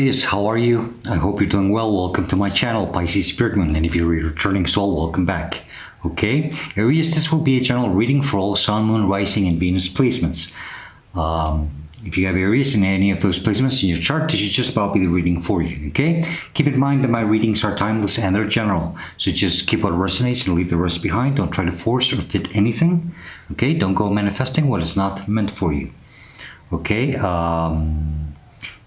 Aries, how are you? I hope you're doing well. Welcome to my channel, Pisces.spirit.moon. And if you're a returning soul, welcome back. Okay, Aries, this will be a general reading for all Sun, Moon, Rising, and Venus placements. If you have Aries in any of those placements in your chart, this should just about be the reading for you, okay? Keep in mind that my readings are timeless and they're general. So just keep what resonates and leave the rest behind. Don't try to force or fit anything, okay? Don't go manifesting what is not meant for you, okay?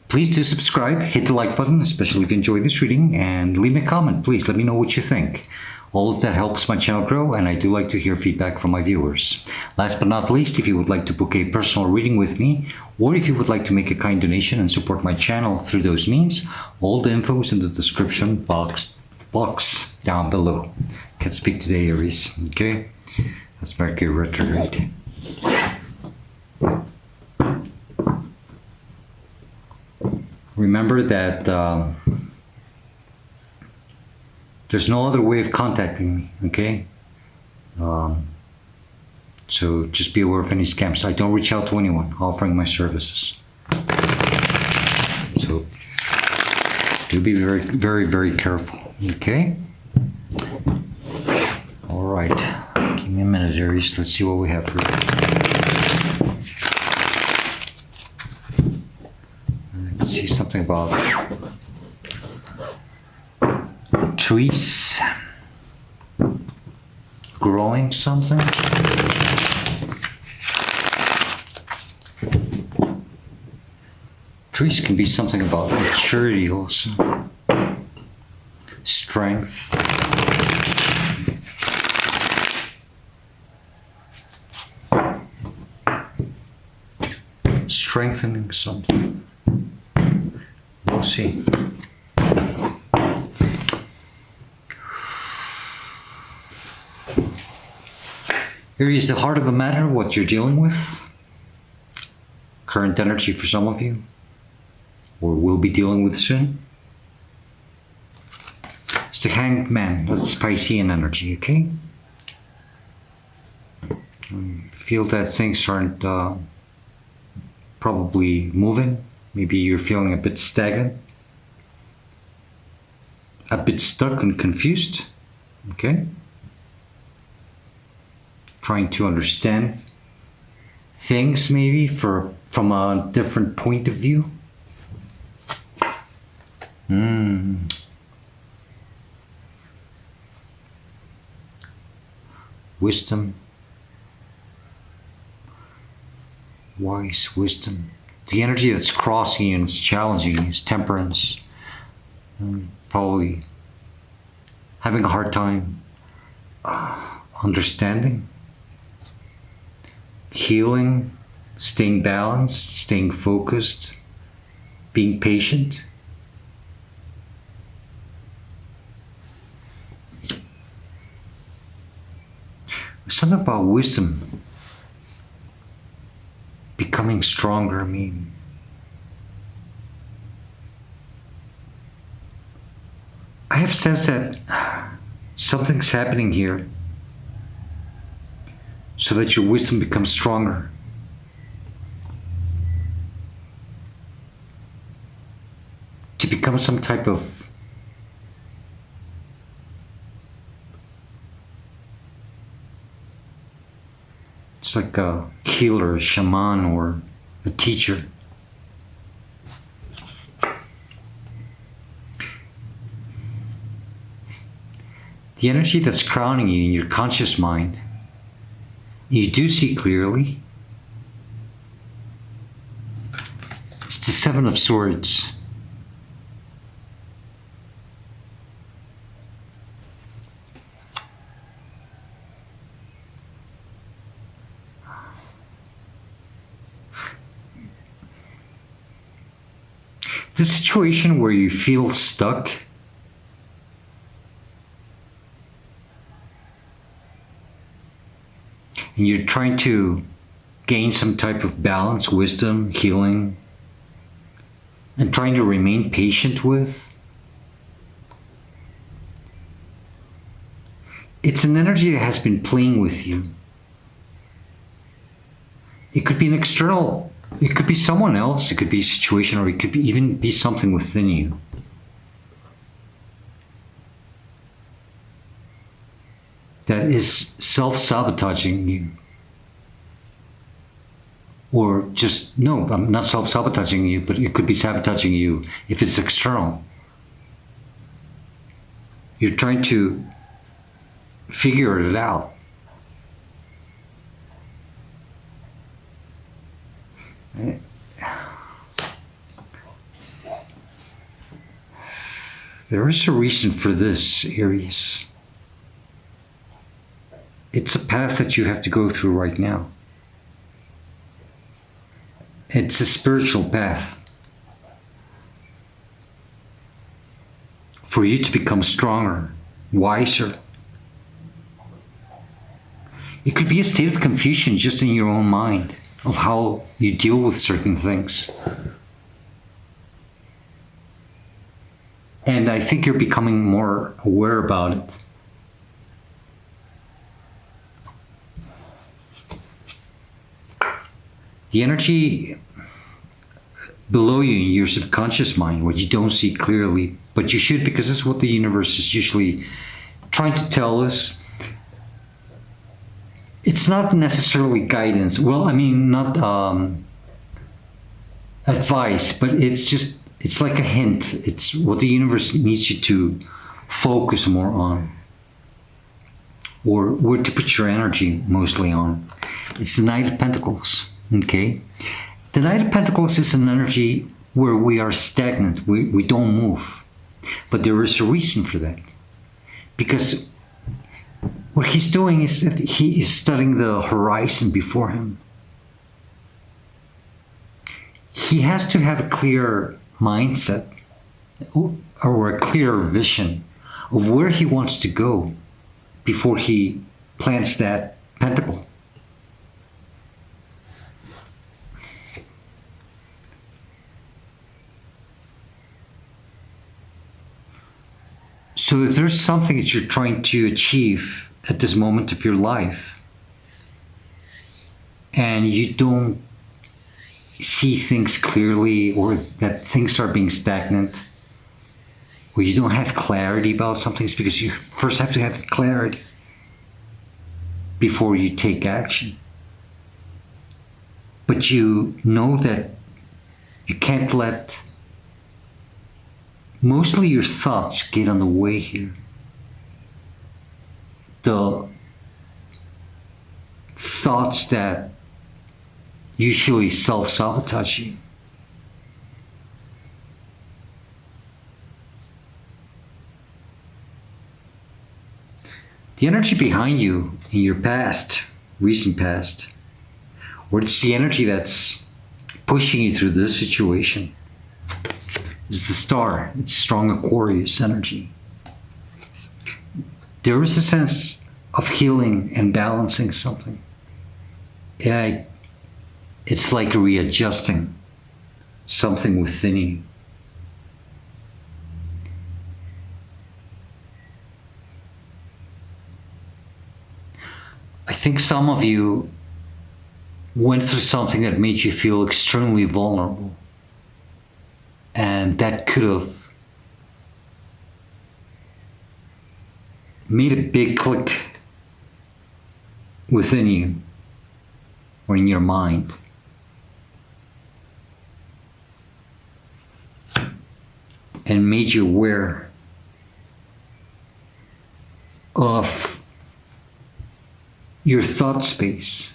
Please do subscribe, hit the like button, especially if you enjoy this reading, and leave me a comment. Please let me know what you think. All of that helps my channel grow, and I do like to hear feedback from my viewers. Last but not least, if you would like to book a personal reading with me, or if you would like to make a kind donation and support my channel through those means, all the info is in the description box down below. Can't speak today, Aries, okay? That's Mercury retrograde. Remember that there's no other way of contacting me, okay? So just be aware of any scams. I don't reach out to anyone offering my services. So do be very, very, very careful, okay? All right, give me a minute, Aries. Let's see what we have for you. Let's see something about trees growing something. Trees can be something about maturity also, strength, strengthening something. We'll see. Aries, the heart of the matter, what you're dealing with, current energy for some of you, or will be dealing with soon. It's the Hanged Man, that's Piscean energy, okay? Feel that things aren't probably moving. Maybe you're feeling a bit stagnant, a bit stuck and confused, okay? Trying to understand things maybe from a different point of view. Wisdom, wise wisdom. The energy that's crossing you and it's challenging you is temperance. Probably having a hard time understanding, healing, staying balanced, staying focused, being patient. Something about wisdom becoming stronger. I mean, I have sense that something's happening here so that your wisdom becomes stronger. To become some type of it's like a healer, a shaman, or a teacher. The energy that's crowning you in your conscious mind, you do see clearly. It's the Seven of Swords. The situation where you feel stuck, and you're trying to gain some type of balance, wisdom, healing, and trying to remain patient with, it's an energy that has been playing with you. It could be an external it could be someone else, it could be a situation, or it could even be something within you. That is self-sabotaging you. Or just, no, I'm not self-sabotaging you, but it could be sabotaging you if it's external. You're trying to figure it out. There is a reason for this, Aries. It's a path that you have to go through right now. It's a spiritual path for you to become stronger, wiser. It could be a state of confusion just in your own mind of how you deal with certain things. And I think you're becoming more aware about it. The energy below you in your subconscious mind, what you don't see clearly, but you should, because this is what the universe is usually trying to tell us. It's not necessarily guidance. Well, I mean, not advice, but it's like a hint. It's what the universe needs you to focus more on, or where to put your energy mostly on. It's the Knight of Pentacles. Okay, the Knight of Pentacles is an energy where we are stagnant, we don't move. But there is a reason for that. Because what he's doing is that he is studying the horizon before him. He has to have a clear mindset or a clear vision of where he wants to go before he plants that pentacle. So if there's something that you're trying to achieve at this moment of your life, and you don't see things clearly, or that things are being stagnant, or you don't have clarity about something, it's because you first have to have clarity before you take action. But you know that you can't let mostly your thoughts get on the way here. The thoughts that usually self-sabotage you. The energy behind you in your past, recent past, or it's the energy that's pushing you through this situation, is the Star. It's strong Aquarius energy. There is a sense of healing and balancing something. Yeah, it's like readjusting something within you. I think some of you went through something that made you feel extremely vulnerable. And that could have made a big click within you or in your mind. And made you aware of your thought space.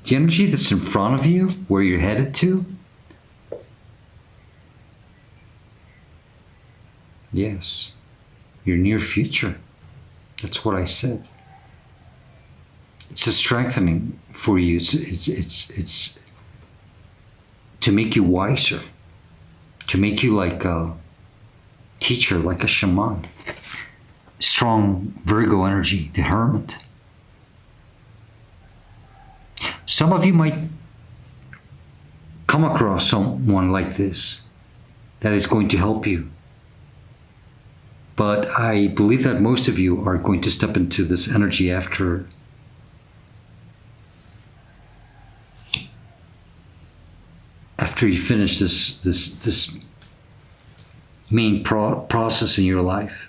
The energy that's in front of you, where you're headed to, yes, your near future. That's what I said. It's a strengthening for you. It's to make you wiser, to make you like a teacher, like a shaman. Strong Virgo energy, the Hermit. Some of you might come across someone like this, that is going to help you. But I believe that most of you are going to step into this energy after you finish this main process in your life.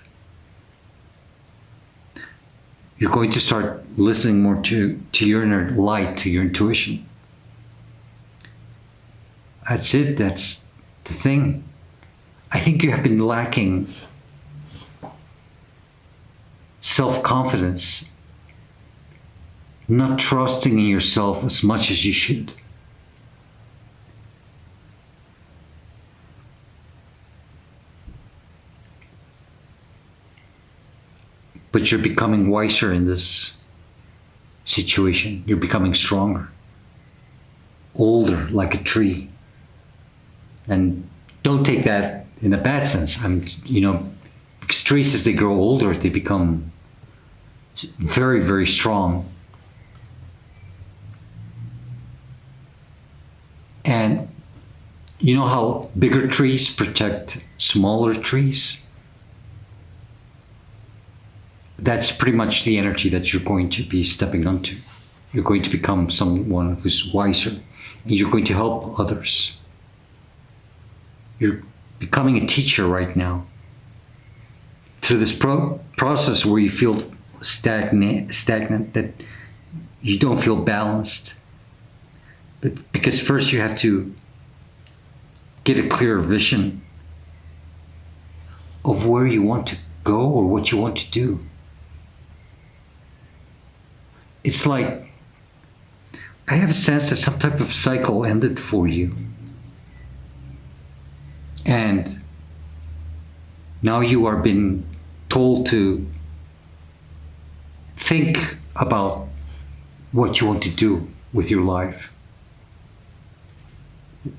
You're going to start listening more to your inner light, to your intuition. That's it. That's the thing. I think you have been lacking self-confidence, not trusting in yourself as much as you should. But you're becoming wiser in this situation. You're becoming stronger, older, like a tree. And don't take that in a bad sense. Because trees, as they grow older, they become very, very strong. And you know how bigger trees protect smaller trees? That's pretty much the energy that you're going to be stepping onto. You're going to become someone who's wiser, and you're going to help others. You're becoming a teacher right now. Through this process where you feel stagnant, that you don't feel balanced. But because first you have to get a clear vision of where you want to go or what you want to do. It's like, I have a sense that some type of cycle ended for you. And now you are being told to think about what you want to do with your life.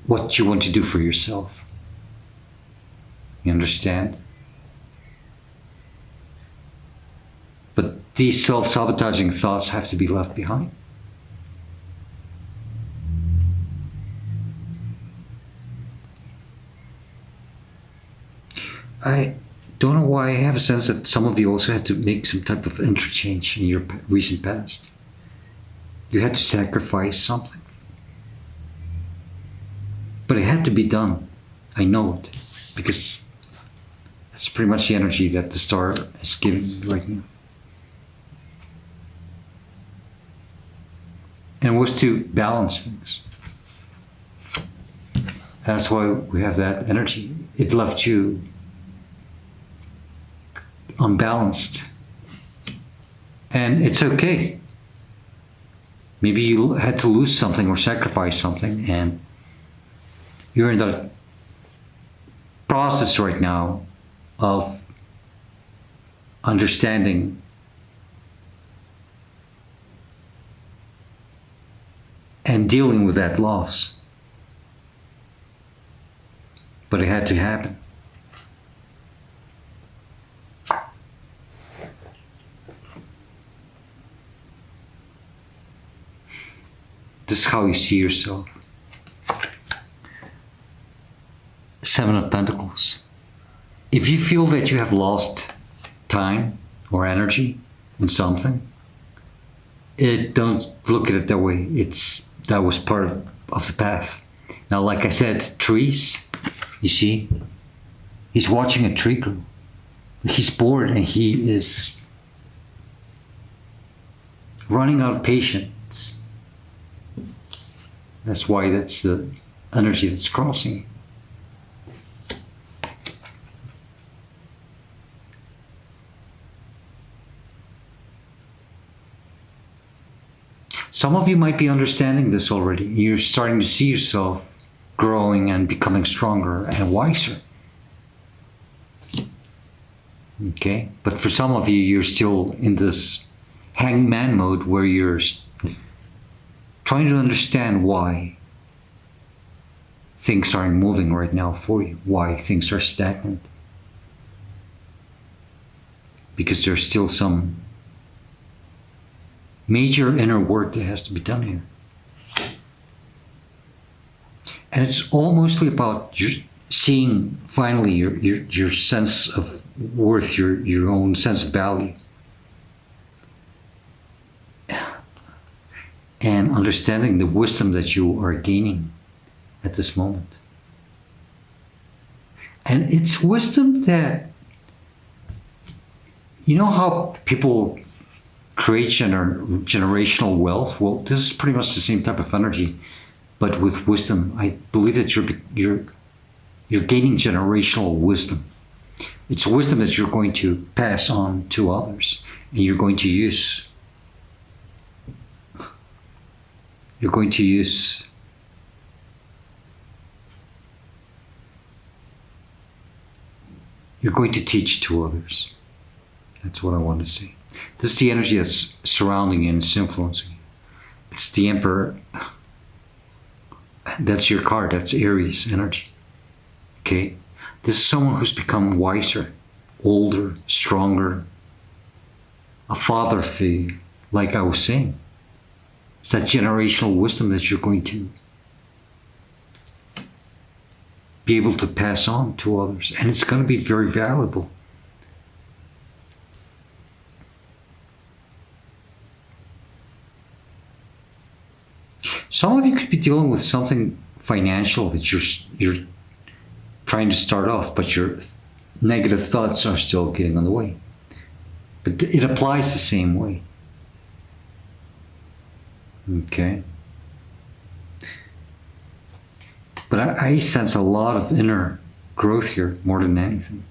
What you want to do for yourself. You understand? But these self-sabotaging thoughts have to be left behind. I don't know why I have a sense that some of you also had to make some type of interchange in your recent past. You had to sacrifice something. But it had to be done. I know it. Because that's pretty much the energy that the star is giving you right now. And it was to balance things. That's why we have that energy. It left you unbalanced. And it's okay. Maybe you had to lose something or sacrifice something, and you're in the process right now of understanding and dealing with that loss. But it had to happen. This is how you see yourself. Seven of Pentacles. If you feel that you have lost time or energy in something, don't look at it that way. That was part of the path. Now, like I said, trees, you see, he's watching a tree grow. He's bored and he is running out of patience. That's why that's the energy that's crossing. Some of you might be understanding this already. You're starting to see yourself growing and becoming stronger and wiser. Okay? But for some of you, you're still in this hangman mode where you're trying to understand why things aren't moving right now for you, why things are stagnant. Because there's still some major inner work that has to be done here. And it's all mostly about seeing finally your sense of worth, your own sense of value, and understanding the wisdom that you are gaining at this moment. And it's wisdom that, you know how people create generational wealth? Well, this is pretty much the same type of energy, but with wisdom. I believe that you're gaining generational wisdom. It's wisdom that you're going to pass on to others, and you're going to use. You're going to use. You're going to teach to others. That's what I want to say. This is the energy that's surrounding you and it's influencing you. It's the Emperor. That's your card. That's Aries energy. Okay? This is someone who's become wiser, older, stronger, a father figure, like I was saying. It's that generational wisdom that you're going to be able to pass on to others. And it's going to be very valuable. Some of you could be dealing with something financial that you're trying to start off, but your negative thoughts are still getting on the way. But it applies the same way. Okay. But I sense a lot of inner growth here more than anything.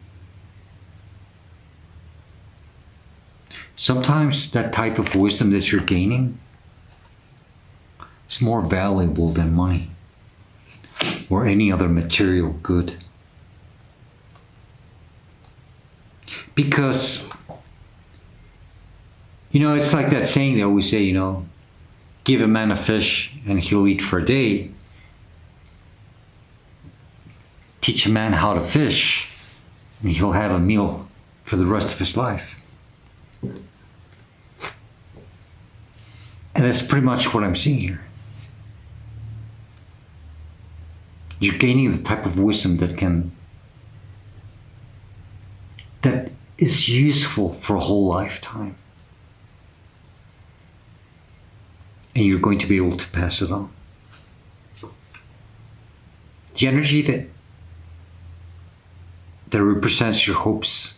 Sometimes that type of wisdom that you're gaining is more valuable than money or any other material good. Because, you know, it's like that saying they always say, you know, give a man a fish and he'll eat for a day. Teach a man how to fish and he'll have a meal for the rest of his life. And that's pretty much what I'm seeing here. You're gaining the type of wisdom that is useful for a whole lifetime. And you're going to be able to pass it on. The energy that represents your hopes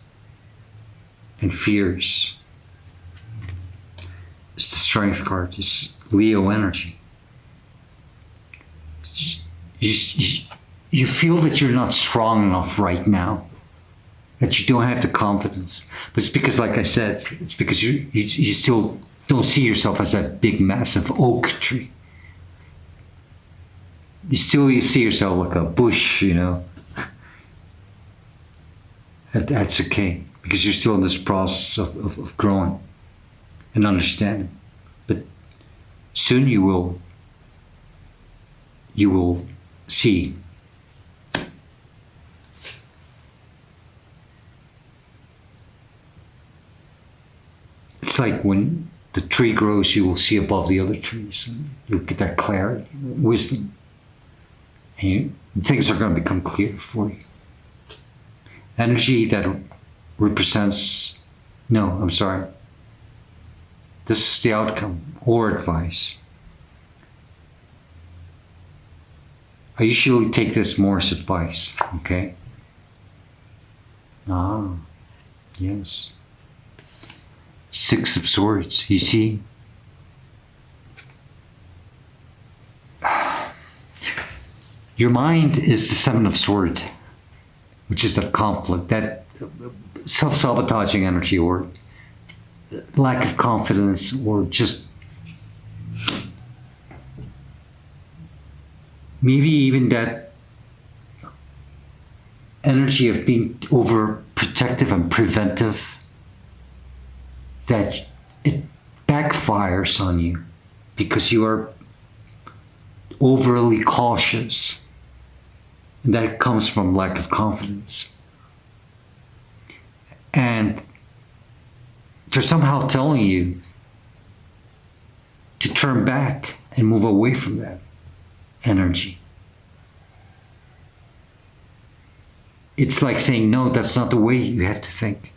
and fears is the Strength card. It's Leo energy. You feel that you're not strong enough right now, that you don't have the confidence. But it's because, like I said, it's because you still don't see yourself as that big, massive oak tree. You see yourself like a bush, you know. That's okay, because you're still in this process of growing and understanding. But soon you will see. It's like when the tree grows, you will see above the other trees. And you'll get that clarity, wisdom. And things are going to become clear for you. Energy that represents, no, I'm sorry. This is the outcome or advice. I usually take this more as advice, okay? Ah, yes. Six of Swords, you see? Your mind is the Seven of Swords, which is that conflict, that self-sabotaging energy or lack of confidence or just maybe even that energy of being overprotective and preventive, that it backfires on you because you are overly cautious. And that comes from lack of confidence. And they're somehow telling you to turn back and move away from that energy. it's like saying, no, that's not the way you have to think.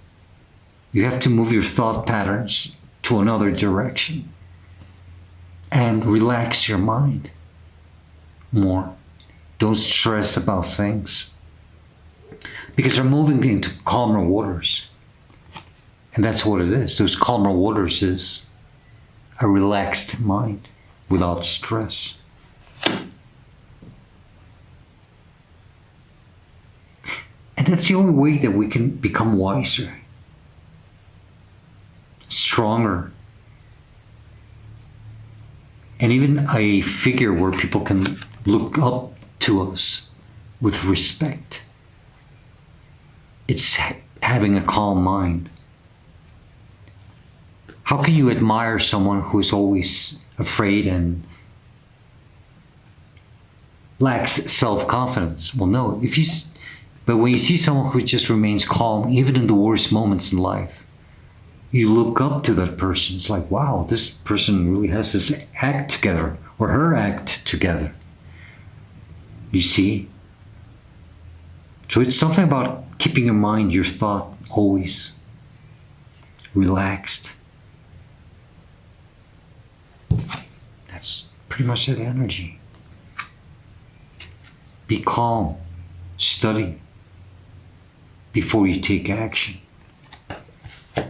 You have to move your thought patterns to another direction and relax your mind more. Don't stress about things, because they're moving into calmer waters. And that's what it is. Those calmer waters is a relaxed mind without stress. And that's the only way that we can become wiser, stronger, and even a figure where people can look up to us with respect. It's having a calm mind. How can you admire someone who is always afraid and lacks self-confidence? Well, no. But when you see someone who just remains calm, even in the worst moments in life, you look up to that person. It's like, wow, this person really has his act together, or her act together. You see? So it's something about keeping your mind, your thought, always relaxed. That's pretty much that energy. Be calm. Study before you take action. You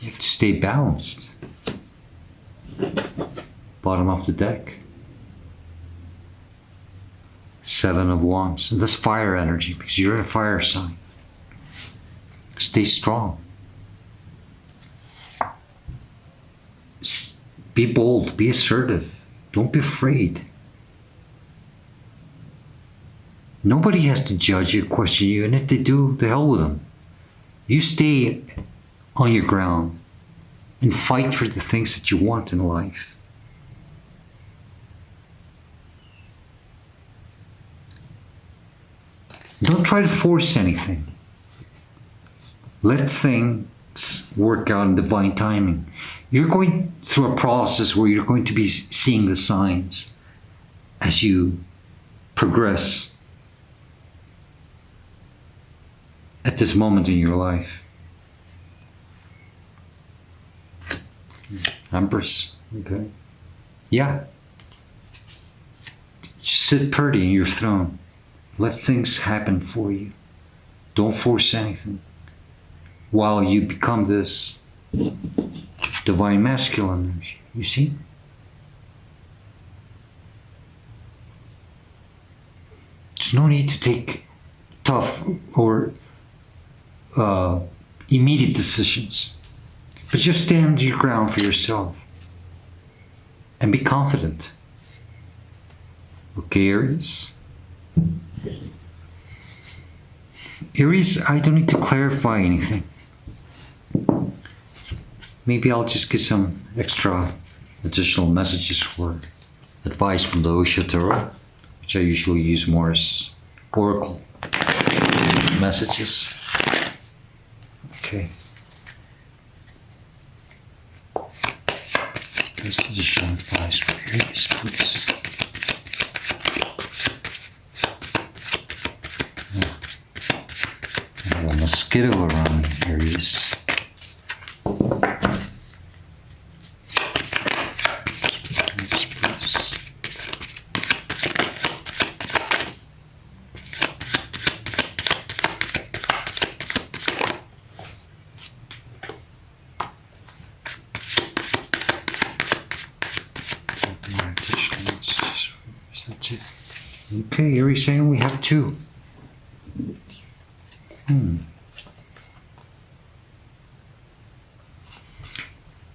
have to stay balanced. Bottom of the deck. 7 of Wands. And that's fire energy, because you're a fire sign. Stay strong. Be bold. Be assertive. Don't be afraid. Nobody has to judge you, question you, and if they do, the hell with them. You stay on your ground and fight for the things that you want in life. Don't try to force anything. Let things work out in divine timing. You're going through a process where you're going to be seeing the signs as you progress at this moment in your life. Empress, okay. Yeah. Just sit pretty in your throne. Let things happen for you. Don't force anything. While you become this divine masculine energy, you see? There's no need to take tough or immediate decisions, but just stand your ground for yourself and be confident. Okay, Aries? Aries, I don't need to clarify anything. Maybe I'll just get some extra additional messages for advice from the Osho Tarot, which I usually use more as oracle messages. Okay. This additional advice for Aries, please. I have a mosquito around me, Aries. Okay, Aries saying we have 2.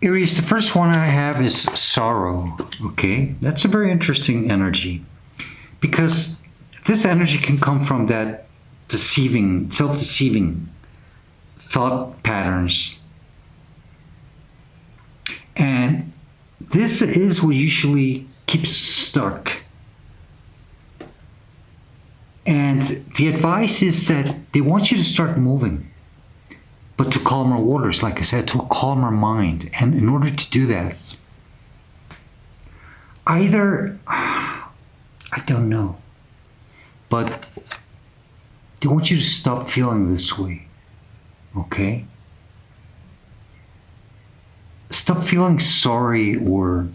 Aries, the first one I have is sorrow. Okay, that's a very interesting energy, because this energy can come from that deceiving, self-deceiving thought patterns. And this is what usually keeps stuck. And the advice is that they want you to start moving, but to calmer waters, like I said, to a calmer mind. And in order to do that, either, I don't know, but I want you to stop feeling this way, okay? Stop feeling sorry, or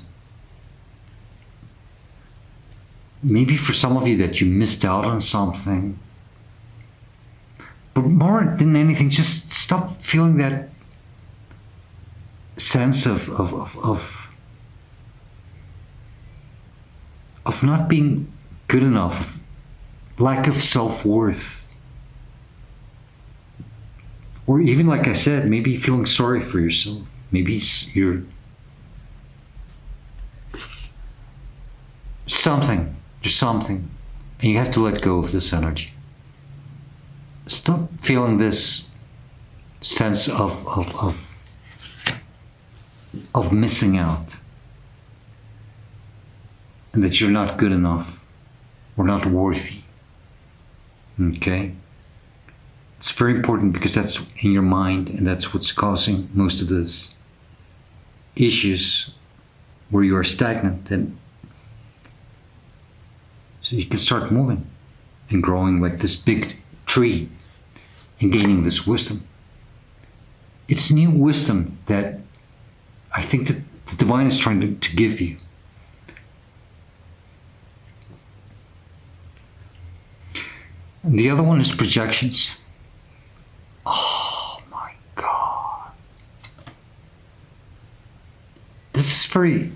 maybe for some of you that you missed out on something. But more than anything, just stop feeling that sense of not being good enough, lack of self-worth. Or even, like I said, maybe feeling sorry for yourself. Maybe you're something, just something, and you have to let go of this energy. Stop feeling this sense of missing out, and that you're not good enough or not worthy. Okay? It's very important, because that's in your mind, and that's what's causing most of this issues where you are stagnant. And so you can start moving and growing like this big tree and gaining this wisdom. It's new wisdom that I think that the divine is trying to give you. And the other one is projections. Oh my God. This is very,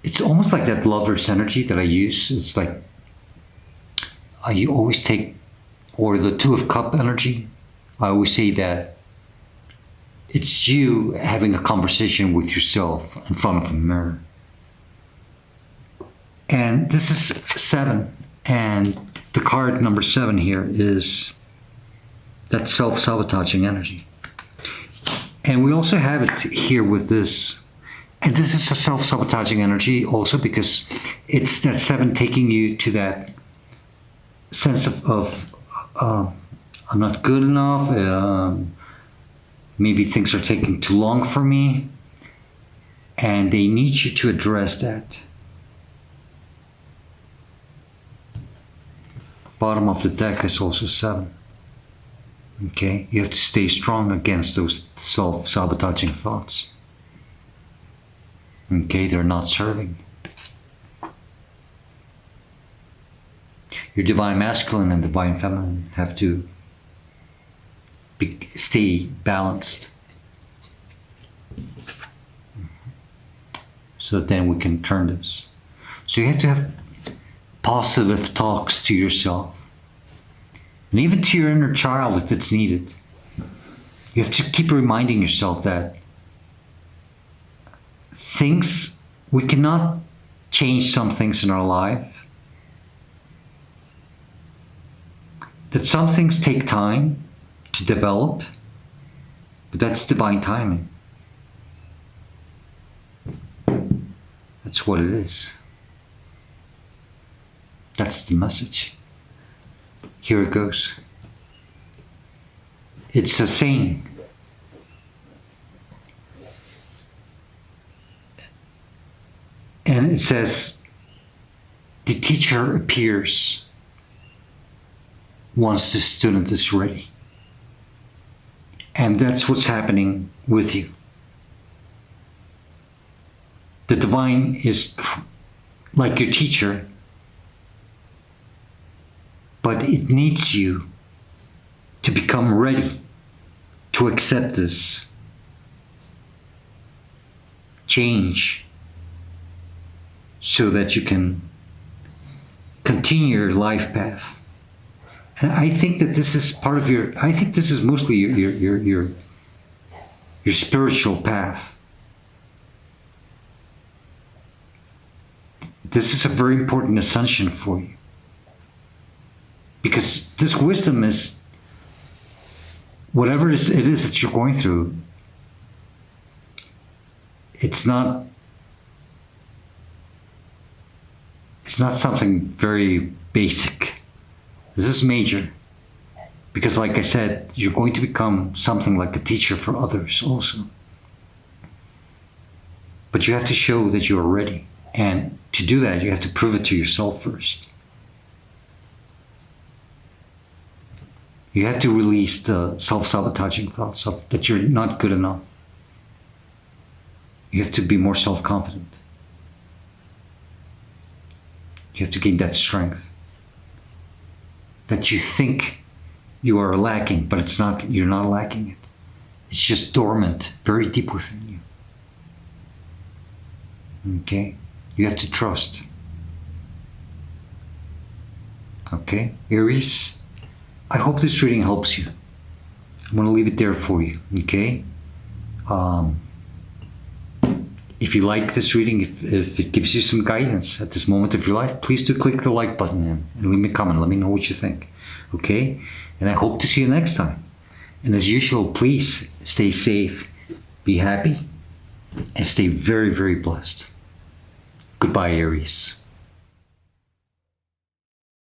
it's almost like that lover's energy that I use. It's like, you always take, or the Two of Cup energy. I always say that it's you having a conversation with yourself in front of a mirror. And this is 7. And the card number 7 here is that self-sabotaging energy. And we also have it here with this. And this is a self-sabotaging energy also, because it's that 7 taking you to that sense of I'm not good enough. Maybe things are taking too long for me. And they need you to address that. Bottom of the deck is also 7. Okay, you have to stay strong against those self-sabotaging thoughts. Okay, they're not serving. Your divine masculine and divine feminine have to stay balanced. So then we can turn this. So you have to have positive talks to yourself. And even to your inner child if it's needed. You have to keep reminding yourself that we cannot change some things in our life. That some things take time to develop, but that's divine timing. That's what it is. That's the message. Here it goes. It's a saying. And it says, the teacher appears once the student is ready. And that's what's happening with you. The divine is like your teacher, but it needs you to become ready to accept this change so that you can continue your life path. And I think that this is part of I think this is mostly your spiritual path. This is a very important ascension for you. Because this wisdom is, whatever it is that you're going through, it's not something very basic. This is major. Because like I said, you're going to become something like a teacher for others also. But you have to show that you're ready. And to do that, you have to prove it to yourself first. You have to release the self-sabotaging thoughts of that you're not good enough. You have to be more self-confident. You have to gain that strength that you think you are lacking, but it's not. You're not lacking it. It's just dormant, very deep within you. Okay? You have to trust. Okay? Aries, I hope this reading helps you. I'm going to leave it there for you. Okay? If you like this reading, if it gives you some guidance at this moment of your life, please do click the like button and leave me a comment. Let me know what you think. Okay? And I hope to see you next time. And as usual, please stay safe, be happy, and stay very, very blessed. Goodbye, Aries.